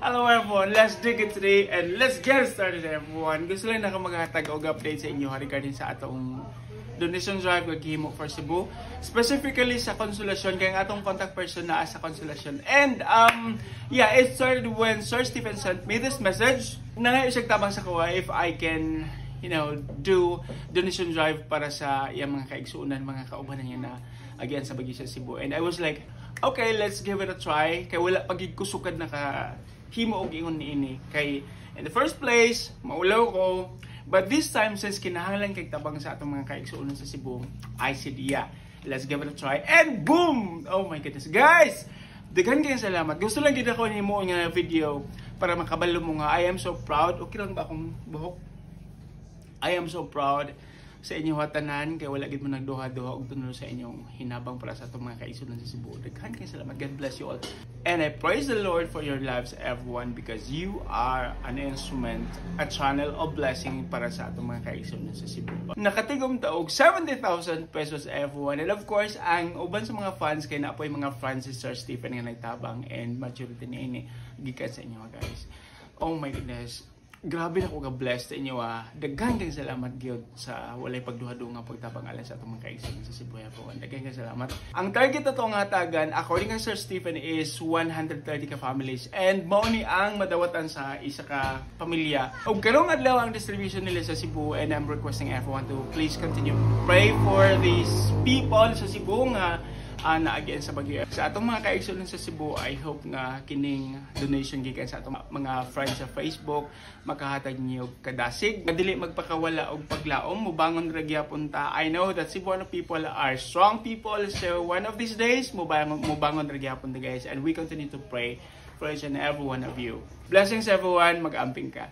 Hello everyone, let's dig it today and let's get started everyone. Gusto lang na ako maghatag og update sa inyo regarding sa atong donation drive nga gihimo for Cebu. Specifically sa Consolasyon, kaya atong contact person na sa Consolasyon. And yeah, it started when Sir Stephen sent me this message. Nangayon siya tabang sa kuha if I can, you know, do donation drive para sa iyang mga kaigsuunan, mga kaubanan niya na again sa Bagyo sa Cebu. And I was like, okay, let's give it a try. Kaya wala pagigkusukad na ka himo og ingon niini. Kay in the first place, maulaw ko. But this time, since kinahanglan kay tabang sa atong mga kaigsuunan sa Cebu, I said, yeah, let's give it a try. And boom! Oh my goodness. Guys, daghan kayong salamat. Gusto lang gid ako nimo nga video para makabalo mo nga I am so proud. Okay lang ba akong buhok? I am so proud sa inyong hatanan kay wala gid mo nagduha-duha og tunod sa inyong hinabang para sa atong mga kaigsuunan sa Cebu. Daghan kayong salamat. God bless you all. And I praise the Lord for your lives everyone because you are an instrument, a channel of blessing para sa atong mga kaigsuunan sa Cebu. Nakatigom taog 70,000 pesos everyone. And of course, ang uban sa mga fans kay naapoy mga fans si Sir Stephen nga nagtabang and maturity niini gikan sa inyo guys. Oh my goodness. Grabe na ko ka-bless sa inyo Daghan kang salamat gyud sa walay pagduha-duha nga pagtabang alang sa atong mga kaigsuunan sa Cebu everyone. Daghan kang salamat. Ang target nato nga hatagan according kay Sir Stephen is 130 ka families and mao ni ang madawatan sa isa ka pamilya. Og karong adlaw ang distribution nila sa Cebu and I'm requesting everyone to please continue pray for these people sa Cebu nga na again sa Bagyo. Sa atong mga kaigsuunan sa Cebu, I hope nga kining donation gikan sa atong mga friends sa Facebook makahatag niyo kadasig. Madili magpakawala og paglaom, mubangon ra gyapon ta. I know that Cebuano people are strong people, so one of these days mubangon ra gyapon ta guys, and we continue to pray for each and every one of you. Blessings everyone, mag-amping ka.